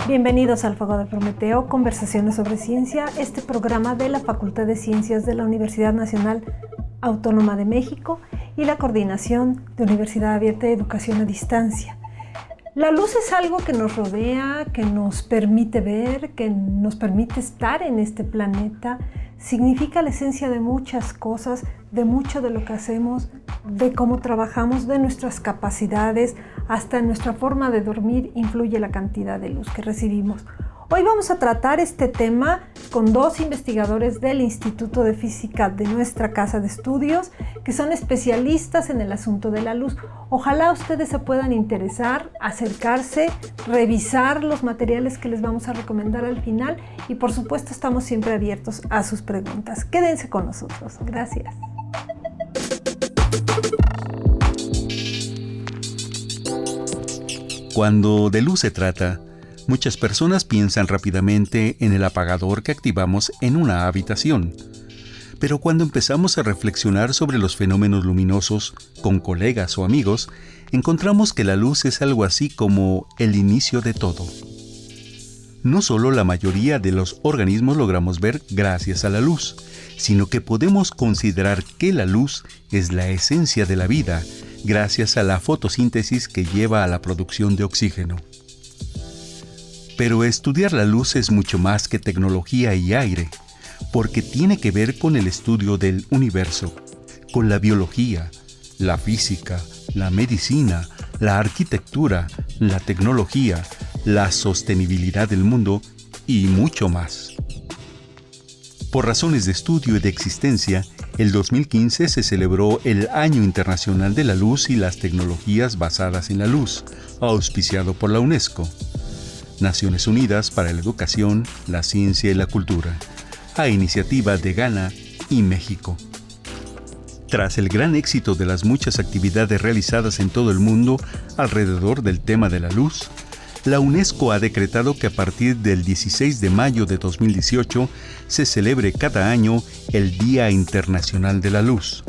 Bienvenidos al Fuego de Prometeo, conversaciones sobre ciencia, este programa de la Facultad de Ciencias de la Universidad Nacional Autónoma de México y la Coordinación de Universidad Abierta de Educación a Distancia. La luz es algo que nos rodea, que nos permite ver, que nos permite estar en este planeta. Significa la esencia de muchas cosas, de mucho de lo que hacemos, de cómo trabajamos, de nuestras capacidades, hasta en nuestra forma de dormir influye la cantidad de luz que recibimos. Hoy vamos a tratar este tema con dos investigadores del Instituto de Física de nuestra casa de estudios, que son especialistas en el asunto de la luz. Ojalá ustedes se puedan interesar, acercarse, revisar los materiales que les vamos a recomendar al final y por supuesto estamos siempre abiertos a sus preguntas. Quédense con nosotros. Gracias. Cuando de luz se trata, muchas personas piensan rápidamente en el apagador que activamos en una habitación. Pero cuando empezamos a reflexionar sobre los fenómenos luminosos con colegas o amigos, encontramos que la luz es algo así como el inicio de todo. No solo la mayoría de los organismos logramos ver gracias a la luz, sino que podemos considerar que la luz es la esencia de la vida, gracias a la fotosíntesis que lleva a la producción de oxígeno. Pero estudiar la luz es mucho más que tecnología y aire, porque tiene que ver con el estudio del universo, con la biología, la física, la medicina, la arquitectura, la tecnología, la sostenibilidad del mundo y mucho más. Por razones de estudio y de existencia, el 2015 se celebró el Año Internacional de la Luz y las Tecnologías Basadas en la Luz, auspiciado por la UNESCO, Naciones Unidas para la Educación, la Ciencia y la Cultura, a iniciativa de Ghana y México. Tras el gran éxito de las muchas actividades realizadas en todo el mundo alrededor del tema de la luz, la UNESCO ha decretado que a partir del 16 de mayo de 2018 se celebre cada año el Día Internacional de la Luz,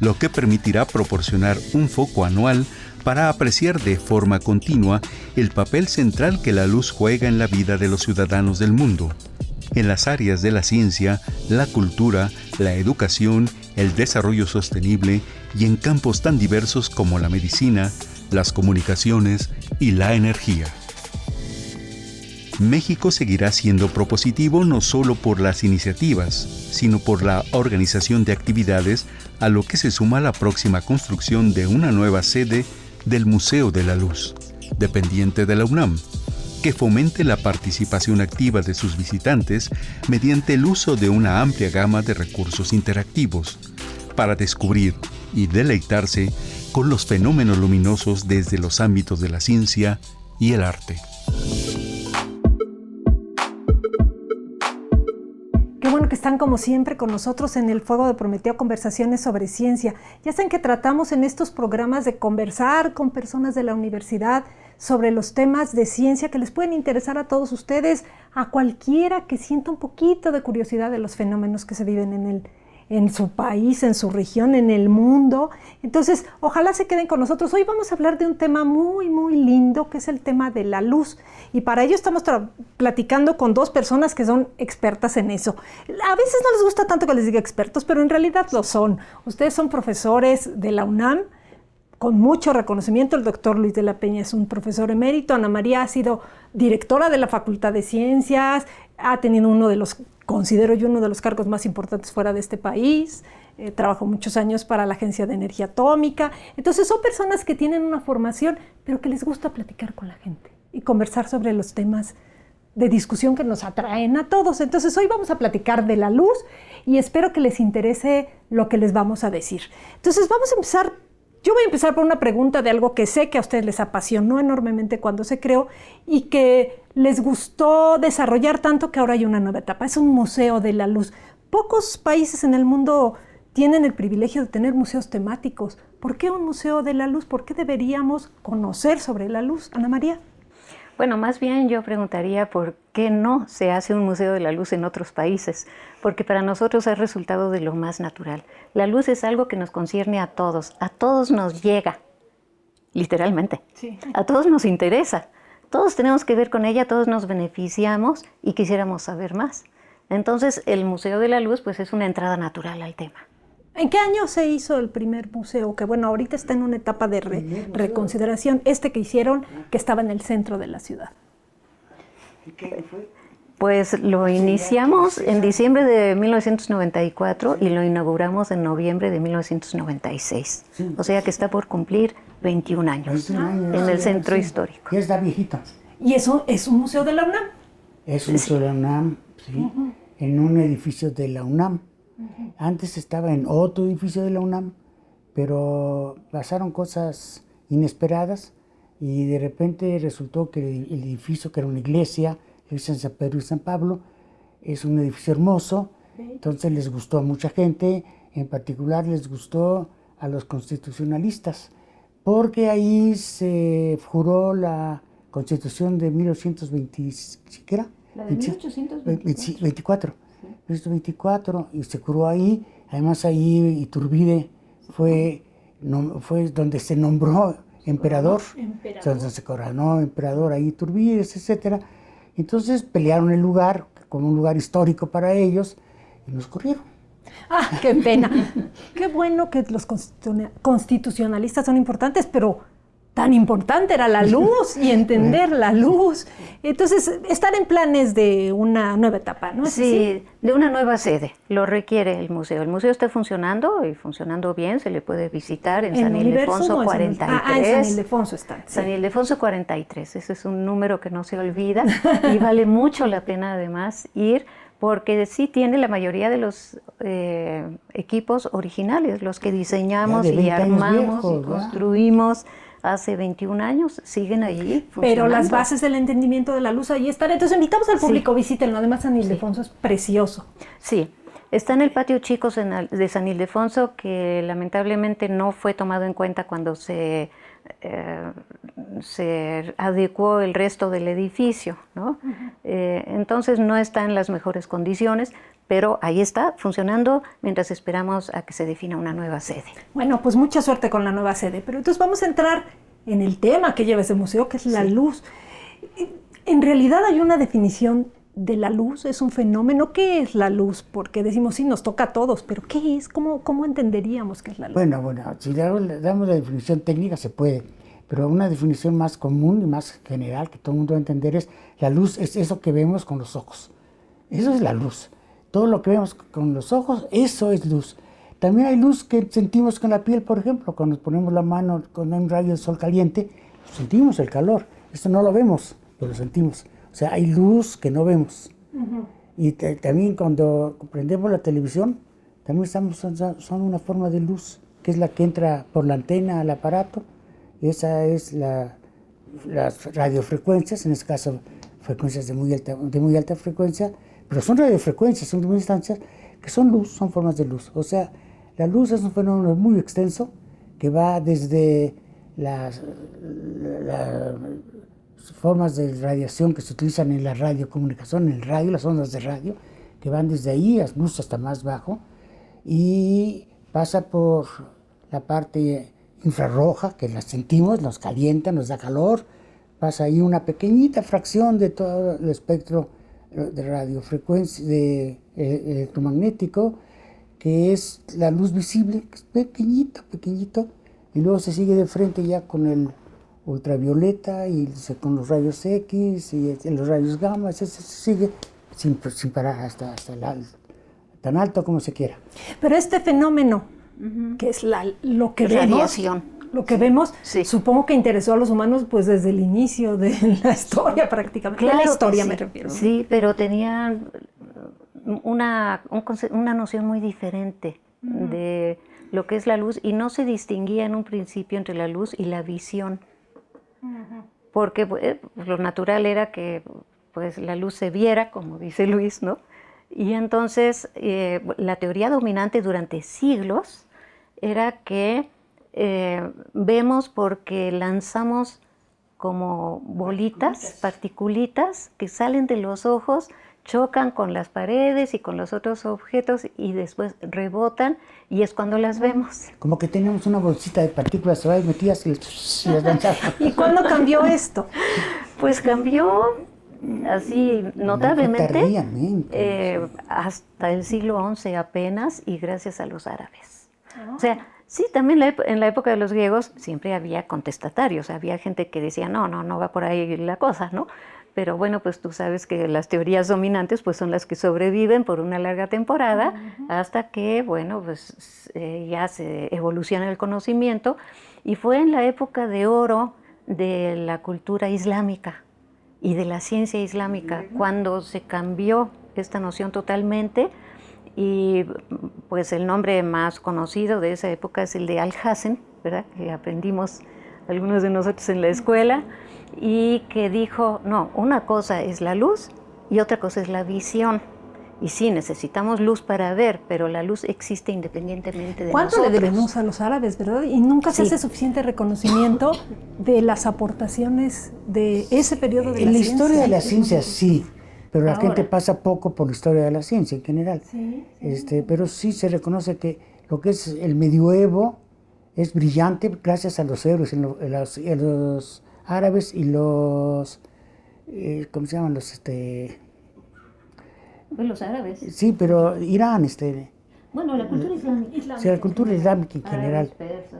lo que permitirá proporcionar un foco anual para apreciar de forma continua el papel central que la luz juega en la vida de los ciudadanos del mundo, en las áreas de la ciencia, la cultura, la educación, el desarrollo sostenible y en campos tan diversos como la medicina, las comunicaciones y la energía. México seguirá siendo propositivo no solo por las iniciativas, sino por la organización de actividades, a lo que se suma la próxima construcción de una nueva sede del Museo de la Luz, dependiente de la UNAM, que fomente la participación activa de sus visitantes mediante el uso de una amplia gama de recursos interactivos, para descubrir y deleitarse con los fenómenos luminosos desde los ámbitos de la ciencia y el arte. Qué bueno que están como siempre con nosotros en el Fuego de Prometeo, conversaciones sobre ciencia. Ya saben que tratamos en estos programas de conversar con personas de la universidad sobre los temas de ciencia que les pueden interesar a todos ustedes, a cualquiera que sienta un poquito de curiosidad de los fenómenos que se viven en su país, en su región, en el mundo. Entonces, ojalá se queden con nosotros. Hoy vamos a hablar de un tema muy, muy lindo, que es el tema de la luz. Y para ello estamos platicando con dos personas que son expertas en eso. A veces no les gusta tanto que les diga expertos, pero en realidad lo son. Ustedes son profesores de la UNAM, con mucho reconocimiento. El doctor Luis de la Peña es un profesor emérito. Ana María ha sido directora de la Facultad de Ciencias, ha tenido considero yo uno de los cargos más importantes fuera de este país, trabajó muchos años para la Agencia de Energía Atómica. Entonces son personas que tienen una formación, pero que les gusta platicar con la gente y conversar sobre los temas de discusión que nos atraen a todos. Entonces hoy vamos a platicar de la luz y espero que les interese lo que les vamos a decir. Entonces vamos a empezar. Yo voy a empezar por una pregunta de algo que sé que a ustedes les apasionó enormemente cuando se creó y que les gustó desarrollar tanto que ahora hay una nueva etapa. Es un museo de la luz. Pocos países en el mundo tienen el privilegio de tener museos temáticos. ¿Por qué un museo de la luz? ¿Por qué deberíamos conocer sobre la luz? Ana María. Bueno, más bien yo preguntaría por qué no se hace un Museo de la Luz en otros países, porque para nosotros es resultado de lo más natural. La luz es algo que nos concierne a todos nos llega, literalmente. Sí. A todos nos interesa. todos tenemos que ver con ella, todos nos beneficiamos y quisiéramos saber más. Entonces, el Museo de la Luz pues es una entrada natural al tema. ¿En qué año se hizo el primer museo? Que bueno, ahorita está en una etapa de reconsideración. Este que hicieron, que estaba en el centro de la ciudad. ¿Qué año fue? Pues lo iniciamos en diciembre de 1994 y lo inauguramos en noviembre de 1996. Sí. O sea que está por cumplir 21 años en el centro histórico. Ya está viejito. ¿Y eso es un museo de la UNAM? Es un museo de la UNAM, sí, en un edificio de la UNAM. Antes estaba en otro edificio de la UNAM, pero pasaron cosas inesperadas y de repente resultó que el edificio, que era una iglesia, en San Pedro y San Pablo, es un edificio hermoso, entonces les gustó a mucha gente, en particular les gustó a los constitucionalistas, porque ahí se juró la Constitución de 1920, ¿qué era? La de 1824. 1924, y se juró ahí, además ahí Iturbide fue donde se nombró emperador, donde se coronó emperador ahí Iturbide, etcétera. Entonces pelearon el lugar como un lugar histórico para ellos y nos corrieron. ¡Ah, qué pena! Qué bueno que los constitucionalistas son importantes, pero tan importante era la luz y entender la luz. Entonces, estar en planes de una nueva etapa, ¿no? Sí, de una nueva sede, lo requiere el museo. El museo está funcionando y funcionando bien, se le puede visitar en San Ildefonso 43. En San Ildefonso están. Sí. San Ildefonso 43, ese es un número que no se olvida y vale mucho la pena además ir, porque sí tiene la mayoría de los equipos originales, los que diseñamos y armamos y construimos. Hace 21 años, siguen allí funcionando. Pero las bases del entendimiento de la luz ahí están. Entonces invitamos al público, visítenlo. Además, San Ildefonso es precioso. Sí, está en el patio Chicos de San Ildefonso, que lamentablemente no fue tomado en cuenta cuando se adecuó el resto del edificio, ¿no? Entonces no está en las mejores condiciones, pero ahí está, funcionando, mientras esperamos a que se defina una nueva sede. Bueno, pues mucha suerte con la nueva sede. Pero entonces vamos a entrar en el tema que lleva ese museo, que es la luz. En realidad hay una definición de la luz, es un fenómeno. ¿Qué es la luz? Porque decimos, sí, nos toca a todos, pero ¿qué es? ¿Cómo entenderíamos qué es la luz? Bueno, si le damos la definición técnica se puede, pero una definición más común y más general que todo el mundo va a entender es: la luz es eso que vemos con los ojos. Eso es la luz. Todo lo que vemos con los ojos, eso es luz. También hay luz que sentimos con la piel, por ejemplo, cuando nos ponemos la mano con un rayo de sol caliente, sentimos el calor. Esto no lo vemos, pero lo sentimos. O sea, hay luz que no vemos. Y también cuando prendemos la televisión, también son una forma de luz, que es la que entra por la antena al aparato. Esa es las radiofrecuencias, en este caso frecuencias de muy alta frecuencia, pero son radiofrecuencias, son distancias que son luz, son formas de luz. O sea, la luz es un fenómeno muy extenso que va desde las formas de radiación que se utilizan en la radiocomunicación, en el radio, las ondas de radio, que van desde ahí hasta más bajo, y pasa por la parte infrarroja, que la sentimos, nos calienta, nos da calor, pasa ahí una pequeñita fracción de todo el espectro de radiofrecuencia, electromagnético, que es la luz visible, que es pequeñito, y luego se sigue de frente ya con el ultravioleta y con los rayos X y los rayos gamma, se sigue sin parar hasta tan alto como se quiera. Pero este fenómeno, que es lo que radiación. Lo que vemos, sí, supongo que interesó a los humanos pues desde el inicio de la historia prácticamente. Claro, de la historia sí, me refiero. Sí, pero tenían una noción muy diferente de lo que es la luz, y no se distinguía en un principio entre la luz y la visión. Porque lo natural era que pues, la luz se viera, como dice Luis, ¿no? Y entonces la teoría dominante durante siglos era que vemos porque lanzamos como bolitas, particulitas que salen de los ojos, chocan con las paredes y con los otros objetos y después rebotan, y es cuando las vemos. Como que tenemos una bolsita de partículas metidas y las lanzamos. ¿Y cuándo cambió esto? Pues cambió así notablemente Tardíamente. hasta el siglo XI apenas, y gracias a los árabes. O sea, sí, también en la época de los griegos siempre había contestatarios, había gente que decía, no va por ahí la cosa, ¿no? Pero bueno, pues tú sabes que las teorías dominantes pues son las que sobreviven por una larga temporada hasta que, bueno, pues ya se evoluciona el conocimiento, y fue en la época de oro de la cultura islámica y de la ciencia islámica cuando se cambió esta noción totalmente. Y pues el nombre más conocido de esa época es el de Alhazen, ¿verdad? Que aprendimos algunos de nosotros en la escuela, y que dijo, no, una cosa es la luz y otra cosa es la visión. Y sí, necesitamos luz para ver, pero la luz existe independientemente de nosotros. ¿Cuánto le debemos a los árabes, verdad? Y nunca se hace suficiente reconocimiento de las aportaciones de ese periodo de la ciencia. En la historia de la ciencia sí, pero la gente pasa poco por la historia de la ciencia en general. Pero sí se reconoce que lo que es el medioevo es brillante gracias a los héroes, a los árabes y los, ¿cómo se llaman? Los árabes. Sí, pero Irán, Bueno, la cultura islámica. Sí, la cultura islámica en general.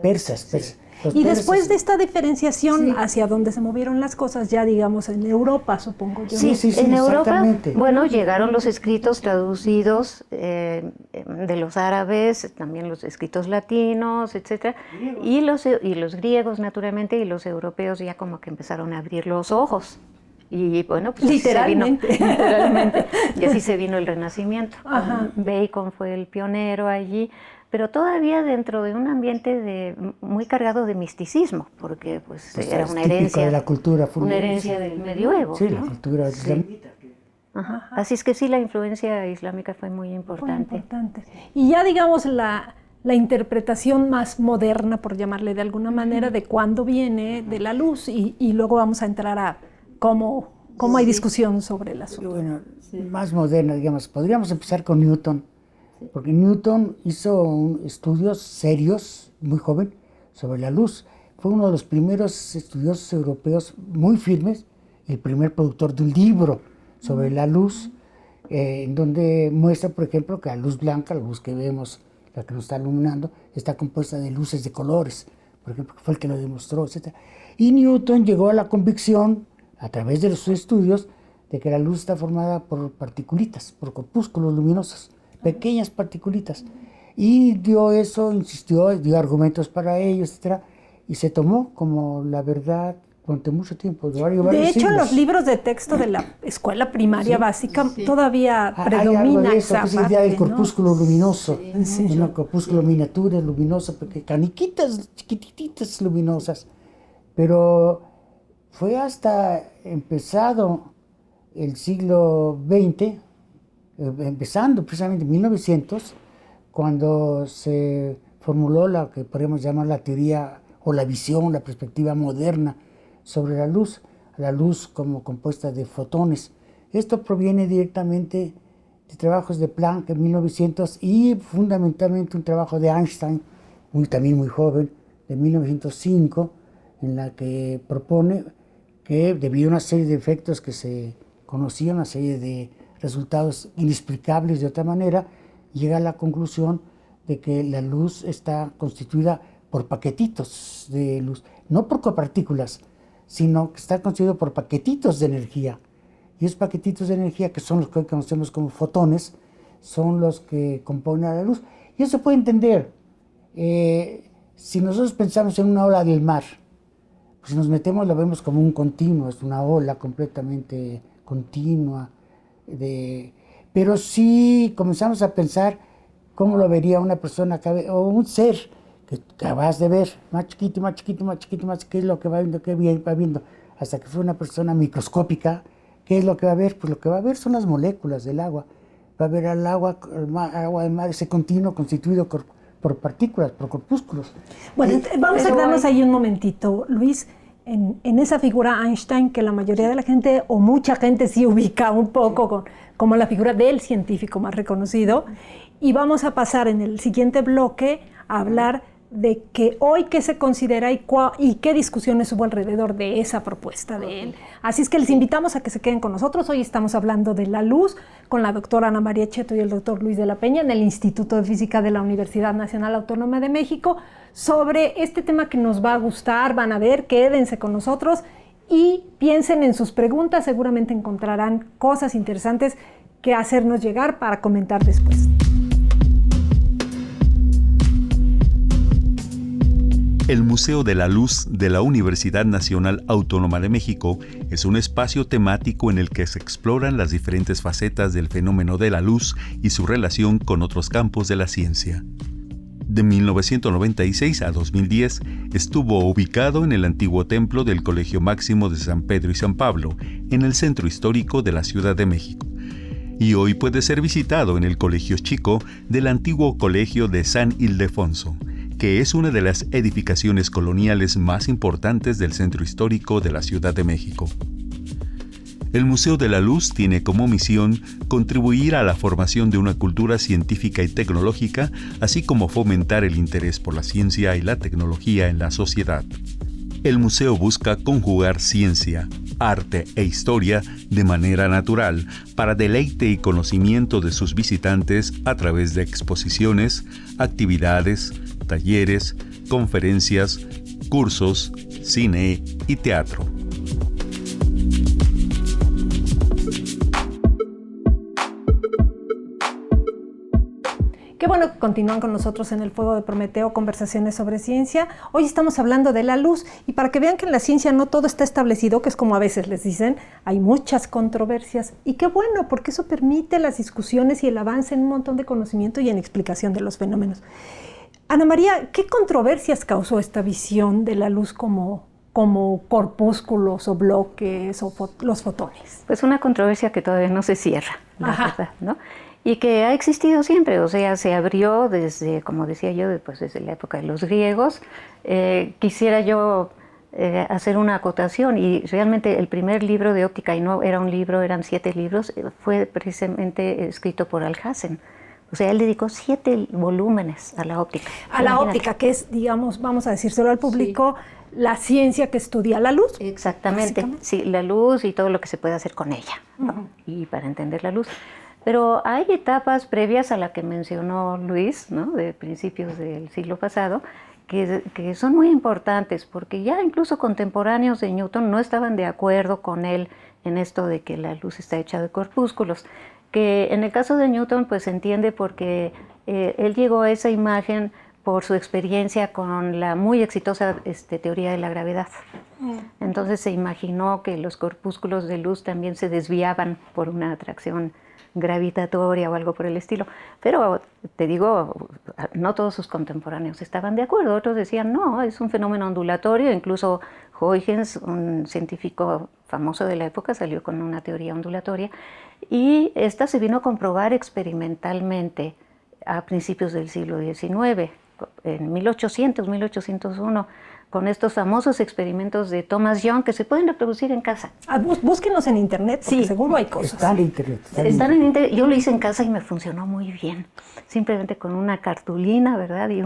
Persas. Y después de esta diferenciación hacia donde se movieron las cosas, ya digamos en Europa, supongo yo. Sí, en Europa, bueno, llegaron los escritos traducidos de los árabes, también los escritos latinos, etcétera, y los griegos naturalmente, y los europeos ya como que empezaron a abrir los ojos. Y bueno, pues literalmente. Y así se vino el Renacimiento. Bacon fue el pionero allí, pero todavía dentro de un ambiente muy cargado de misticismo, porque pues era una herencia de la cultura, una herencia del medioevo. Sí, ¿no? La cultura islámica. Así es que sí, la influencia islámica fue muy importante. Y ya digamos la interpretación más moderna, por llamarle de alguna manera, de cuándo viene de la luz, y luego vamos a entrar a cómo hay discusión sobre el asunto. Bueno, más moderna, digamos. Podríamos empezar con Newton, porque Newton hizo estudios serios, muy joven, sobre la luz. Fue uno de los primeros estudiosos europeos muy firmes, el primer productor de un libro sobre la luz, en donde muestra, por ejemplo, que la luz blanca, la luz que vemos, la que nos está iluminando, está compuesta de luces de colores, por ejemplo, que fue el que lo demostró, etc. Y Newton llegó a la convicción, a través de sus estudios, de que la luz está formada por partículas, por corpúsculos luminosos, pequeñas partículas. Y insistió, dio argumentos para ello, etc. Y se tomó como la verdad durante mucho tiempo. De hecho, en los libros de texto de la escuela primaria básica todavía predomina esa parte, idea del corpúsculo luminoso, un corpúsculo miniatura, luminoso, porque caniquitas chiquititas luminosas. Pero fue hasta empezado el siglo XX, empezando precisamente en 1900, cuando se formuló lo que podemos llamar la teoría o la visión, la perspectiva moderna sobre la luz como compuesta de fotones. Esto proviene directamente de trabajos de Planck en 1900 y fundamentalmente un trabajo de Einstein, también muy joven, de 1905, en la que propone que debido a una serie de efectos que se conocían, una serie de resultados inexplicables de otra manera, llega a la conclusión de que la luz está constituida por paquetitos de luz, no por copartículas, sino que está constituido por paquetitos de energía. Y esos paquetitos de energía, que son los que hoy conocemos como fotones, son los que componen a la luz. Y eso se puede entender. Si nosotros pensamos en una ola del mar, pues si nos metemos la vemos como un continuo, es una ola completamente continua. Pero si comenzamos a pensar cómo lo vería una persona o un ser que acabas de ver, más chiquito, más chiquito, más chiquito, más chiquito, qué es lo que va viendo, qué va viendo, hasta que fue una persona microscópica, ¿qué es lo que va a ver? Pues lo que va a ver son las moléculas del agua. Va a ver al agua del mar, ese continuo constituido por partículas, por corpúsculos. Bueno, vamos a quedarnos ahí un momentito, Luis, en esa figura Einstein que la mayoría de la gente, o mucha gente sí ubica un poco como la figura del científico más reconocido, y vamos a pasar en el siguiente bloque a hablar de que hoy qué se considera y qué discusiones hubo alrededor de esa propuesta de él. Así es que les invitamos a que se queden con nosotros. Hoy estamos hablando de la luz con la doctora Ana María Cheto y el doctor Luis de la Peña en el Instituto de Física de la Universidad Nacional Autónoma de México sobre este tema que nos va a gustar. Van a ver, quédense con nosotros y piensen en sus preguntas. Seguramente encontrarán cosas interesantes que hacernos llegar para comentar después. El Museo de la Luz de la Universidad Nacional Autónoma de México es un espacio temático en el que se exploran las diferentes facetas del fenómeno de la luz y su relación con otros campos de la ciencia. De 1996 a 2010 estuvo ubicado en el antiguo templo del Colegio Máximo de San Pedro y San Pablo, en el centro histórico de la Ciudad de México. Y hoy puede ser visitado en el Colegio Chico del antiguo Colegio de San Ildefonso, que es una de las edificaciones coloniales más importantes del centro histórico de la Ciudad de México. El Museo de la Luz tiene como misión contribuir a la formación de una cultura científica y tecnológica, así como fomentar el interés por la ciencia y la tecnología en la sociedad. El museo busca conjugar ciencia, arte e historia de manera natural para deleite y conocimiento de sus visitantes a través de exposiciones, actividades, talleres, conferencias, cursos, cine y teatro. Qué bueno que continúan con nosotros en el Fuego de Prometeo, conversaciones sobre ciencia. Hoy estamos hablando de la luz y para que vean que en la ciencia no todo está establecido, que es como a veces les dicen, hay muchas controversias. Y qué bueno, porque eso permite las discusiones y el avance en un montón de conocimiento y en explicación de los fenómenos. Ana María, ¿qué controversias causó esta visión de la luz como corpúsculos o bloques o los fotones? Pues una controversia que todavía no se cierra, la verdad, ¿no? Y que ha existido siempre, o sea, se abrió desde, como decía yo, desde la época de los griegos. Quisiera yo hacer una acotación, y realmente el primer libro de óptica, y no era un libro, eran 7 libros, fue precisamente escrito por Alhazen. O sea, él dedicó 7 volúmenes a la óptica. A la óptica, que es, digamos, vamos a decírselo al público, sí, la ciencia que estudia la luz. Exactamente, sí, la luz y todo lo que se puede hacer con ella, ¿no? Y para entender la luz. Pero hay etapas previas a la que mencionó Luis, ¿no? De principios del siglo pasado, que son muy importantes, porque ya incluso contemporáneos de Newton no estaban de acuerdo con él en esto de que la luz está hecha de corpúsculos. Que en el caso de Newton pues se entiende porque él llegó a esa imagen por su experiencia con la muy exitosa teoría de la gravedad. Entonces se imaginó que los corpúsculos de luz también se desviaban por una atracción gravitatoria o algo por el estilo. Pero te digo, no todos sus contemporáneos estaban de acuerdo. Otros decían, no, es un fenómeno ondulatorio. Incluso Huygens, un científico famoso de la época, salió con una teoría ondulatoria. Y esta se vino a comprobar experimentalmente a principios del siglo XIX, en 1800, 1801, con estos famosos experimentos de Thomas Young que se pueden reproducir en casa. Búsquenos en internet, porque seguro hay cosas. Están en internet. Están en internet. Yo lo hice en casa y me funcionó muy bien. Simplemente con una cartulina, ¿verdad? Y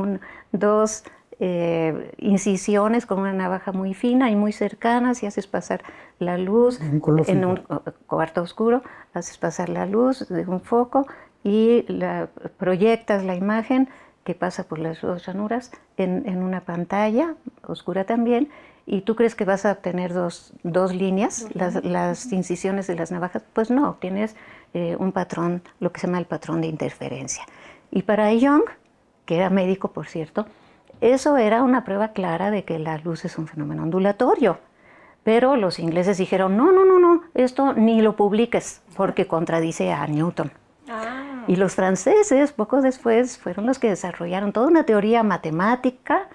2 incisiones con una navaja muy fina y muy cercanas, y haces pasar la luz en un cuarto oscuro, haces pasar la luz de un foco y proyectas la imagen que pasa por las 2 ranuras en una pantalla oscura también, y tú crees que vas a obtener dos líneas, las incisiones de las navajas. Pues no, obtienes un patrón, lo que se llama el patrón de interferencia. Y para Young, que era médico por cierto, eso era una prueba clara de que la luz es un fenómeno ondulatorio. Pero los ingleses dijeron, no, esto ni lo publiques porque contradice a Newton. Y los franceses, poco después, fueron los que desarrollaron toda una teoría matemática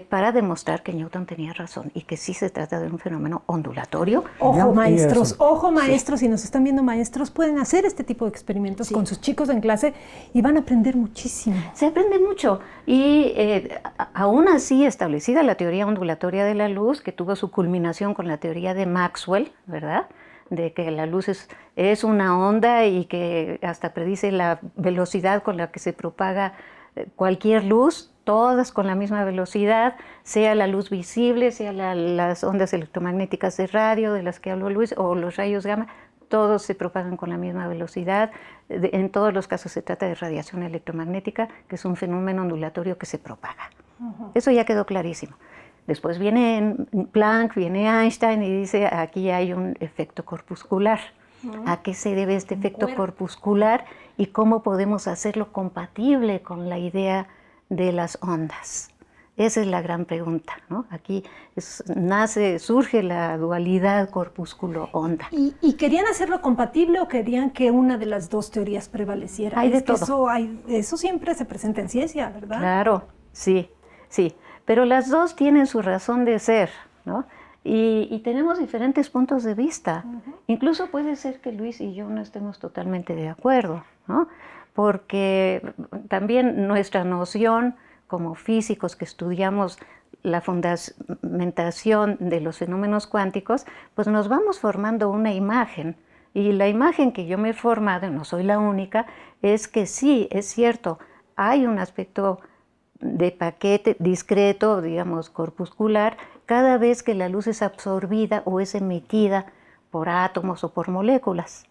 para demostrar que Newton tenía razón y que sí se trata de un fenómeno ondulatorio. Ojo maestros, si nos están viendo maestros, pueden hacer este tipo de experimentos con sus chicos en clase y van a aprender muchísimo. Se aprende mucho y aún así establecida la teoría ondulatoria de la luz, que tuvo su culminación con la teoría de Maxwell, ¿verdad?, de que la luz es una onda y que hasta predice la velocidad con la que se propaga cualquier luz, todas con la misma velocidad, sea la luz visible, sea las ondas electromagnéticas de radio de las que habló Luis, o los rayos gamma, todos se propagan con la misma velocidad. En todos los casos se trata de radiación electromagnética, que es un fenómeno ondulatorio que se propaga. Eso ya quedó clarísimo. Después viene Planck, viene Einstein y dice, aquí hay un efecto corpuscular. ¿A qué se debe este efecto corpuscular y cómo podemos hacerlo compatible con la idea de las ondas? Esa es la gran pregunta, ¿no? Aquí surge la dualidad corpúsculo-onda. ¿Y querían hacerlo compatible o querían que una de las dos teorías prevaleciera? Hay de todo. Eso siempre se presenta en ciencia, ¿verdad? Claro, sí, sí. Pero las dos tienen su razón de ser, ¿no? Y tenemos diferentes puntos de vista. Incluso puede ser que Luis y yo no estemos totalmente de acuerdo, ¿no? Porque también nuestra noción como físicos que estudiamos la fundamentación de los fenómenos cuánticos, pues nos vamos formando una imagen. Y la imagen que yo me he formado, no soy la única, es que sí, es cierto, hay un aspecto de paquete discreto, digamos, corpuscular, cada vez que la luz es absorbida o es emitida por átomos o por moléculas,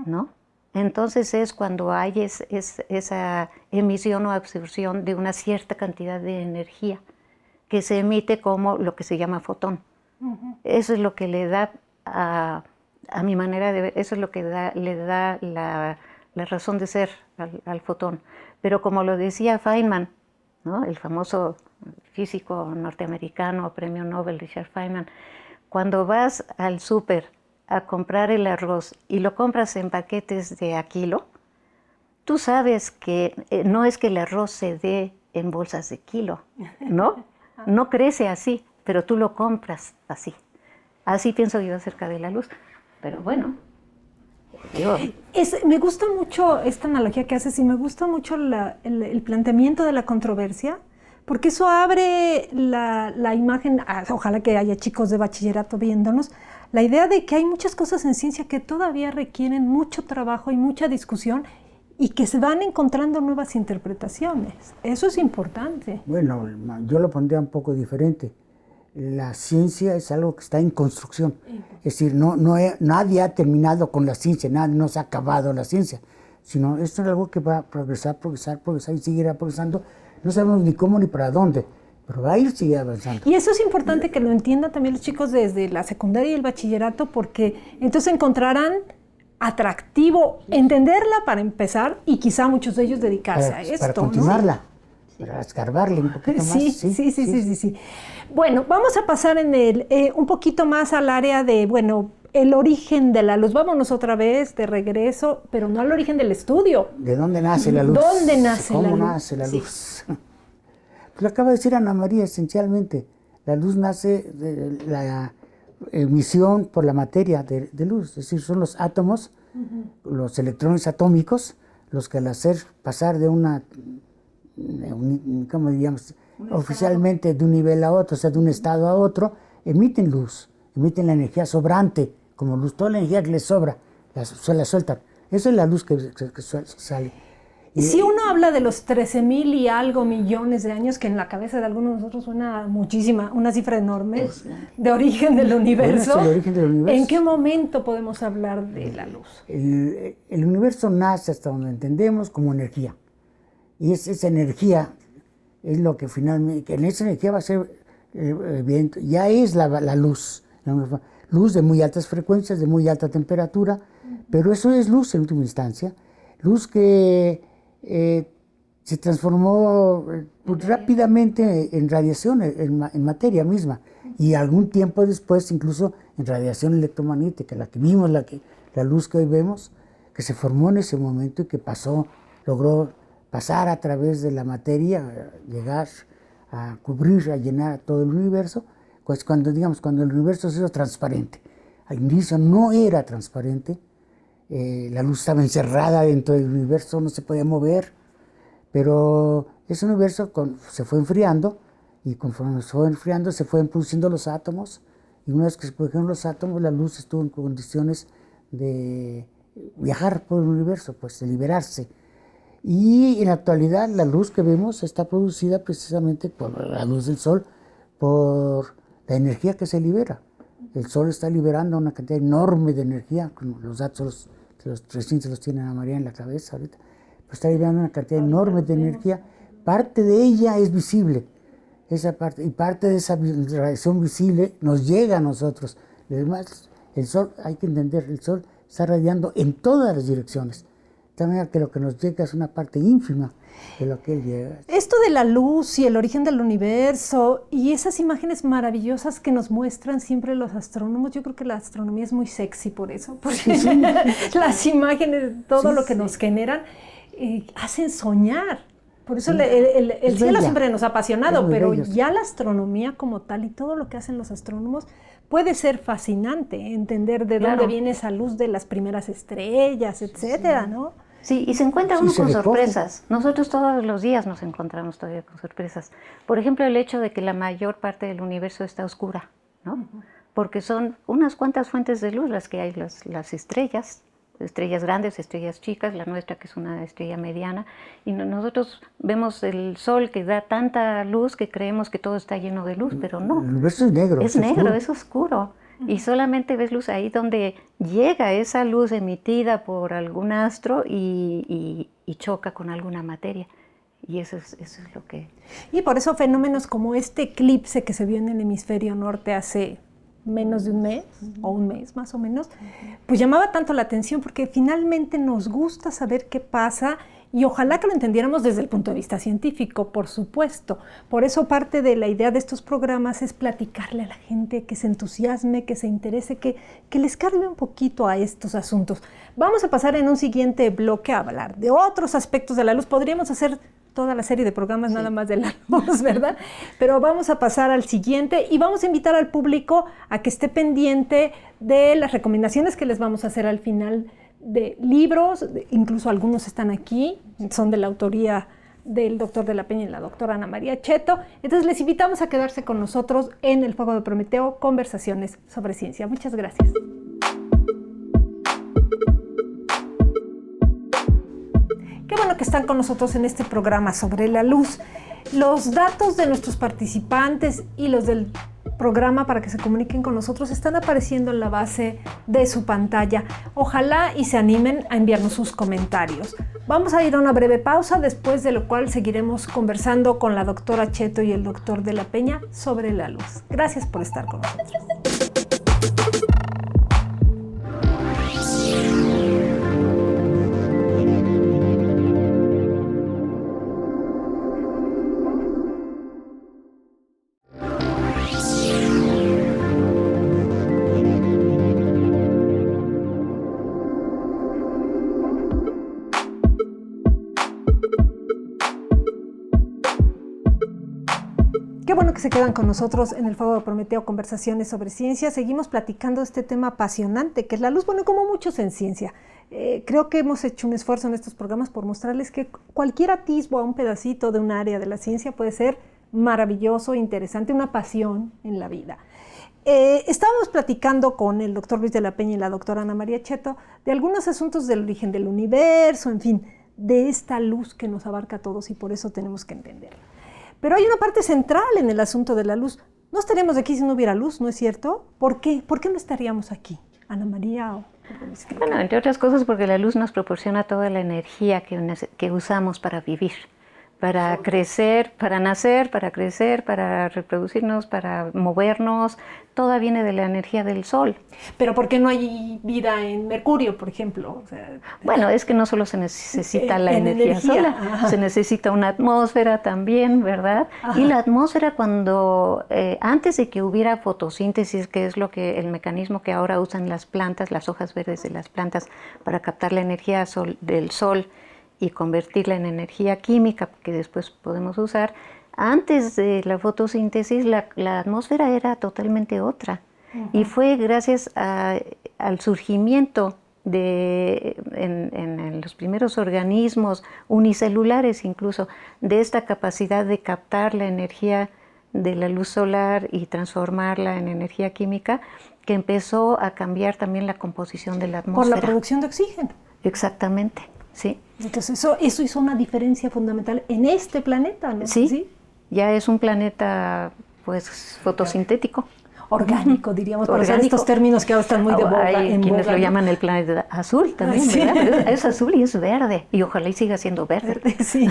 ¿no? Entonces es cuando hay esa emisión o absorción de una cierta cantidad de energía que se emite como lo que se llama fotón. Eso es lo que le da, a mi manera de ver, eso es lo que le da la razón de ser al fotón. Pero como lo decía Feynman, ¿no? El famoso físico norteamericano, premio Nobel Richard Feynman, cuando vas al súper a comprar el arroz y lo compras en paquetes de a kilo, tú sabes que no es que el arroz se dé en bolsas de kilo, ¿no? No crece así, pero tú lo compras así. Así pienso yo acerca de la luz. Pero bueno, me gusta mucho esta analogía que haces y me gusta mucho el planteamiento de la controversia, porque eso abre la imagen, ojalá que haya chicos de bachillerato viéndonos, la idea de que hay muchas cosas en ciencia que todavía requieren mucho trabajo y mucha discusión y que se van encontrando nuevas interpretaciones. Eso es importante. Bueno, yo lo pondría un poco diferente. La ciencia es algo que está en construcción. Es decir, nadie ha terminado con la ciencia, no se ha acabado la ciencia, sino esto es algo que va a progresar y seguirá progresando. No sabemos ni cómo ni para dónde, pero va a ir sigue avanzando. Y eso es importante que lo entiendan también los chicos desde la secundaria y el bachillerato, porque entonces encontrarán atractivo entenderla para empezar y quizá muchos de ellos dedicarse a esto. Para continuarla. ¿No? Para escarbarle un poquito más. Sí. Bueno, vamos a pasar un poquito más al área de, el origen de la luz. Vámonos otra vez de regreso, pero no al origen del estudio. ¿De dónde nace la luz? ¿Dónde nace la luz? ¿Cómo nace la luz? Pues lo acaba de decir Ana María, esencialmente. La luz nace de la emisión por la materia de luz. Es decir, son los átomos, los electrones atómicos, los que al hacer pasar de ¿cómo diríamos? Oficialmente de un nivel a otro, o sea, de un estado a otro, emiten luz, emiten la energía sobrante, como luz, toda la energía que les sobra, la sueltan. Esa es la luz que sale. Si uno habla de los 13,000 y algo millones de años, que en la cabeza de algunos de nosotros suena muchísima, una cifra enorme, de origen del universo, ¿en qué momento podemos hablar de la luz? El universo nace, hasta donde entendemos, como energía. Y esa energía es lo que finalmente, en esa energía va a ser viento, ya es la luz. Luz de muy altas frecuencias, de muy alta temperatura, pero eso es luz en última instancia. Luz que se transformó rápidamente en radiación, en materia misma, y algún tiempo después incluso en radiación electromagnética, la que vimos, la luz que hoy vemos, que se formó en ese momento y que logró pasar a través de la materia, llegar a cubrir, a llenar todo el universo, pues cuando el universo se hizo transparente. Al inicio no era transparente, la luz estaba encerrada dentro del universo, no se podía mover, pero ese universo se fue enfriando, y conforme se fue enfriando se fueron produciendo los átomos, y una vez que se produjeron los átomos, la luz estuvo en condiciones de viajar por el universo, pues de liberarse. Y en la actualidad la luz que vemos está producida precisamente por la luz del sol, por la energía que se libera. El sol está liberando una cantidad enorme de energía, como los datos los recién se los tiene Ana María en la cabeza ahorita, pues está liberando una cantidad enorme de energía. Parte de ella es visible, esa parte, y parte de esa radiación visible nos llega a nosotros. Además, el sol, hay que entender, el sol está radiando en todas las direcciones. De manera que lo que nos llega es una parte ínfima de lo que él llega. Esto de la luz y el origen del universo y esas imágenes maravillosas que nos muestran siempre los astrónomos, yo creo que la astronomía es muy sexy por eso, porque sí. Las imágenes, todo lo que nos generan, hacen soñar. Por eso el cielo siempre nos ha apasionado, pero ya la astronomía como tal y todo lo que hacen los astrónomos puede ser fascinante, entender de dónde viene esa luz de las primeras estrellas, etcétera, ¿no? Sí, y se encuentra uno con sorpresas. Nosotros todos los días nos encontramos todavía con sorpresas. Por ejemplo, el hecho de que la mayor parte del universo está oscura, ¿no? Porque son unas cuantas fuentes de luz las que hay, las estrellas grandes, estrellas chicas, la nuestra que es una estrella mediana, y nosotros vemos el sol que da tanta luz que creemos que todo está lleno de luz, pero no. El universo es negro. Es negro, es oscuro. Y solamente ves luz ahí donde llega esa luz emitida por algún astro y choca con alguna materia. Y eso es lo que... Y por eso fenómenos como este eclipse que se vio en el hemisferio norte hace menos de un mes, o un mes más o menos, pues llamaba tanto la atención porque finalmente nos gusta saber qué pasa y ojalá que lo entendiéramos desde el punto de vista científico, por supuesto. Por eso parte de la idea de estos programas es platicarle a la gente, que se entusiasme, que se interese, que les cargue un poquito a estos asuntos. Vamos a pasar en un siguiente bloque a hablar de otros aspectos de la luz. Podríamos hacer toda la serie de programas nada más de la luz, ¿verdad? Pero vamos a pasar al siguiente y vamos a invitar al público a que esté pendiente de las recomendaciones que les vamos a hacer al final de libros, incluso algunos están aquí, son de la autoría del doctor de la Peña y la doctora Ana María Cheto. Entonces les invitamos a quedarse con nosotros en El Fuego de Prometeo, conversaciones sobre ciencia. Muchas gracias. Qué bueno que están con nosotros en este programa sobre la luz. Los datos de nuestros participantes y los del programa para que se comuniquen con nosotros están apareciendo en la base de su pantalla. Ojalá y se animen a enviarnos sus comentarios. Vamos a ir a una breve pausa, después de lo cual seguiremos conversando con la doctora Cheto y el doctor de la Peña sobre la luz. Gracias por estar con nosotros. Qué bueno que se quedan con nosotros en El Fuego de Prometeo, conversaciones sobre ciencia. Seguimos platicando de este tema apasionante que es la luz, bueno, como muchos en ciencia. Creo que hemos hecho un esfuerzo en estos programas por mostrarles que cualquier atisbo a un pedacito de un área de la ciencia puede ser maravilloso, interesante, una pasión en la vida. Estábamos platicando con el doctor Luis de la Peña y la doctora Ana María Cheto de algunos asuntos del origen del universo, en fin, de esta luz que nos abarca a todos y por eso tenemos que entenderla. Pero hay una parte central en el asunto de la luz. No estaríamos aquí si no hubiera luz, ¿no es cierto? ¿Por qué? ¿Por qué no estaríamos aquí? Ana María. Bueno, entre otras cosas porque la luz nos proporciona toda la energía que usamos para vivir, para crecer, para nacer, para crecer, para reproducirnos, para movernos. Toda viene de la energía del sol. Pero ¿por qué no hay vida en Mercurio, por ejemplo? O sea, bueno, es que no solo se necesita la energía sola, se necesita una atmósfera también, ¿verdad? Ajá. Y la atmósfera cuando, antes de que hubiera fotosíntesis, que es el mecanismo que ahora usan las plantas, las hojas verdes de las plantas, para captar la energía del sol y convertirla en energía química que después podemos usar. Antes de la fotosíntesis, la atmósfera era totalmente otra. Uh-huh. Y fue gracias al surgimiento en los primeros organismos unicelulares incluso, de esta capacidad de captar la energía de la luz solar y transformarla en energía química, que empezó a cambiar también la composición de la atmósfera. Por la producción de oxígeno. Exactamente. Sí. Entonces eso hizo una diferencia fundamental en este planeta, ¿no? Sí, ya es un planeta pues fotosintético. Orgánico, diríamos, por Orgánico. estos términos que ahora están muy de boga. Hay quienes lo llaman el planeta azul también, Sí. ¿verdad? Es azul y es verde, y ojalá y siga siendo verde. Sí.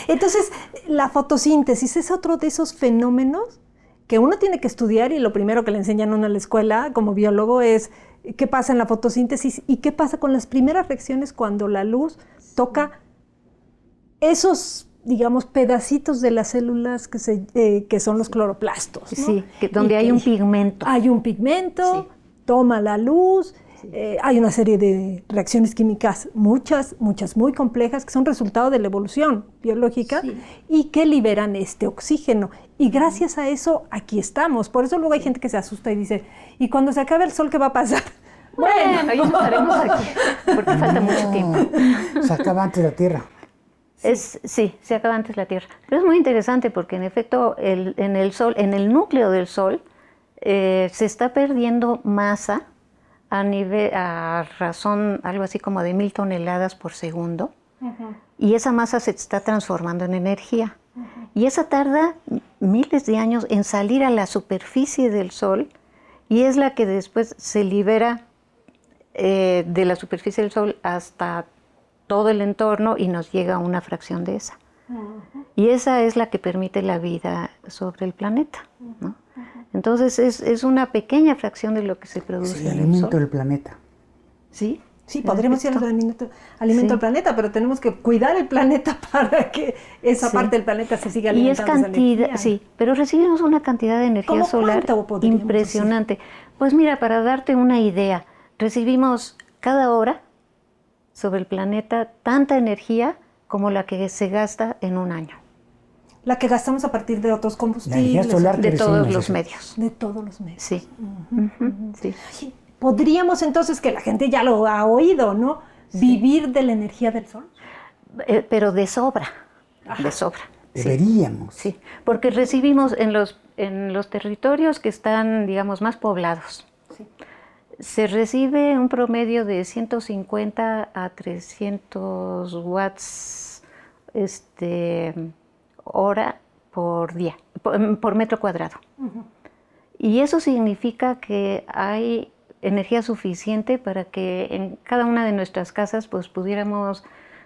Entonces, la fotosíntesis es otro de esos fenómenos que uno tiene que estudiar, y lo primero que le enseñan a uno en la escuela como biólogo es qué pasa en la fotosíntesis y qué pasa con las primeras reacciones cuando la luz toca esos, digamos, pedacitos de las células que son los cloroplastos, ¿no? Sí, donde hay un pigmento. Hay un pigmento, Sí. toma la luz, hay una serie de reacciones químicas, muchas muy complejas, que son resultado de la evolución biológica y que liberan este oxígeno. Y gracias a eso, aquí estamos. Por eso luego hay gente que se asusta y dice, ¿y cuando se acabe el sol qué va a pasar? Bueno, ahí estaremos aquí, porque falta mucho tiempo. Se acaba antes la Tierra. Sí, se acaba antes la Tierra. Pero es muy interesante porque en efecto en el Sol, en el núcleo del Sol, se está perdiendo masa a razón algo así como de 1000 toneladas por segundo, y esa masa se está transformando en energía. Y esa tarda miles de años en salir a la superficie del Sol, y es la que después se libera de la superficie del Sol hasta todo el entorno y nos llega una fracción de esa. Y esa es la que permite la vida sobre el planeta, ¿no? Entonces es una pequeña fracción de lo que se produce Es el en el alimento Sol. del planeta. Sí, Sí, podríamos ser el alimento del planeta, pero tenemos que cuidar el planeta para que esa parte del planeta se siga y es alimentando. cantidad, sí, pero recibimos una cantidad de energía solar impresionante. Pues mira, para darte una idea, recibimos cada hora sobre el planeta tanta energía como la que se gasta en un año. La que gastamos a partir de otros La combustibles. energía solar De que todos recibimos, los sí. medios. De todos los medios. Sí. Sí. Sí. Podríamos entonces, que la gente ya lo ha oído, ¿no? Vivir de la energía del sol. Pero de sobra. De sobra. Deberíamos. Sí, porque recibimos en los territorios que están, digamos, más poblados. Se recibe un promedio de 150 a 300 watts hora por día, por metro cuadrado. Y eso significa que hay energía suficiente para que en cada una de nuestras casas pues pudiéramos,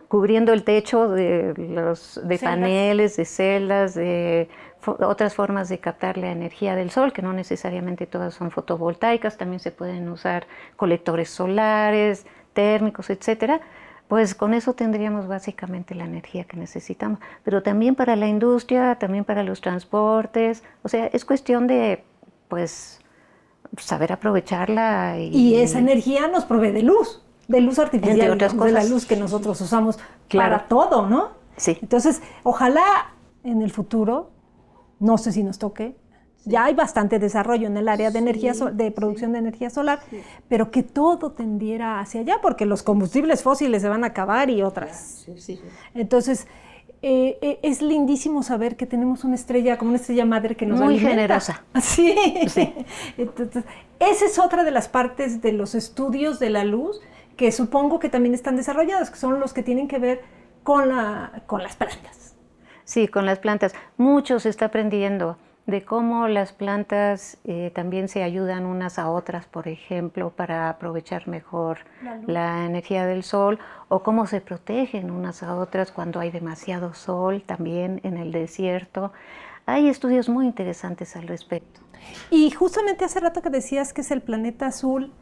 cubriendo el techo de paneles, de celdas, de otras formas de captar la energía del sol, que no necesariamente todas son fotovoltaicas, también se pueden usar colectores solares, térmicos, etcétera. Pues con eso tendríamos básicamente la energía que necesitamos. Pero también para la industria, también para los transportes, o sea, es cuestión de, pues, saber aprovecharla. Y esa energía nos provee de luz artificial, entre otras cosas, de la luz que nosotros usamos para todo, ¿no? Sí. Entonces, ojalá en el futuro, no sé si nos toque, ya hay bastante desarrollo en el área de energía de producción de energía solar, pero que todo tendiera hacia allá, porque los combustibles fósiles se van a acabar y otras. Entonces, es lindísimo saber que tenemos una estrella, como una estrella madre que nos muy alimenta. generosa. Sí. Entonces, esa es otra de las partes de los estudios de la luz que supongo que también están desarrollados, que son los que tienen que ver con las plantas. Sí, con las plantas. Mucho se está aprendiendo de cómo las plantas también se ayudan unas a otras, por ejemplo, para aprovechar mejor la energía del sol, o cómo se protegen unas a otras cuando hay demasiado sol también en el desierto. Hay estudios muy interesantes al respecto. Y justamente hace rato que decías que es el planeta azul,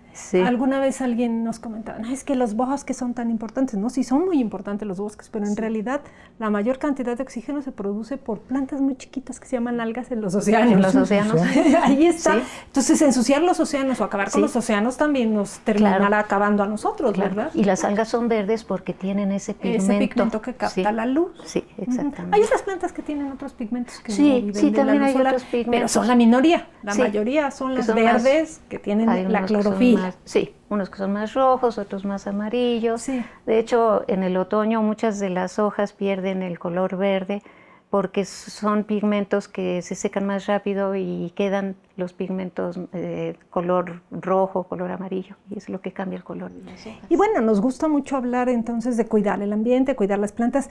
alguna vez alguien nos comentaba, no, es que los bosques son tan importantes, ¿no? Sí, son muy importantes los bosques, pero en realidad la mayor cantidad de oxígeno se produce por plantas muy chiquitas que se llaman algas en los océanos. En los océanos. Ahí está. Sí. Entonces, ensuciar los océanos o acabar con los océanos también nos terminará acabando a nosotros, ¿verdad? Y las algas son verdes porque tienen ese pigmento. Ese pigmento que capta la luz. Sí, exactamente. Hay otras plantas que tienen otros pigmentos que no viven de también la luz hay solar, otros pigmentos. pero son la minoría. La mayoría son las verdes que tienen la clorofila. Unos que son más rojos, otros más amarillos. Sí. De hecho, en el otoño muchas de las hojas pierden el color verde porque son pigmentos que se secan más rápido y quedan los pigmentos color rojo, color amarillo, y es lo que cambia el color de las hojas. Y bueno, nos gusta mucho hablar entonces de cuidar el ambiente, cuidar las plantas,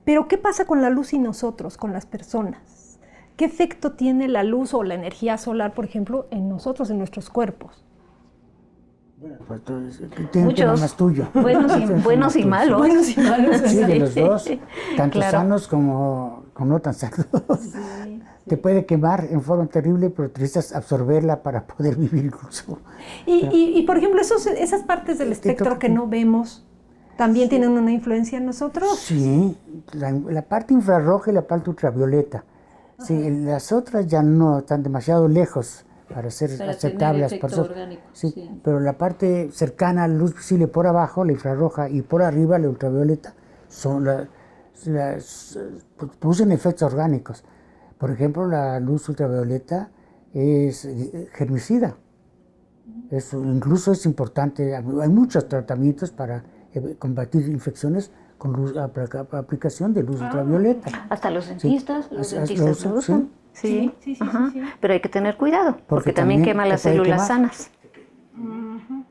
pero ¿qué pasa con la luz y nosotros, con las personas? ¿Qué efecto tiene la luz o la energía solar, por ejemplo, en nosotros, en nuestros cuerpos? Pues tiene un tema más tuyo. Buenos y malos. Buenos y malos. Sí, de los dos, tanto Claro. sanos como no tan sanos. Sí. Te puede quemar en forma terrible, pero necesitas absorberla para poder vivir incluso. Y por ejemplo, esas partes del espectro que no vemos, ¿también tienen una influencia en nosotros? Sí, la parte infrarroja y la parte ultravioleta. Sí, las otras ya no están demasiado lejos para ser aceptables. Sí, pero la parte cercana a la luz visible por abajo, la infrarroja, y por arriba, la ultravioleta, producen efectos orgánicos. Por ejemplo, la luz ultravioleta es germicida. Incluso es importante, hay muchos tratamientos para combatir infecciones con aplicación de luz ultravioleta. Hasta los dentistas, Sí. los dentistas lo usan. Sí. Sí. Pero hay que tener cuidado, porque Porque también también quema te las puede células quemar. sanas.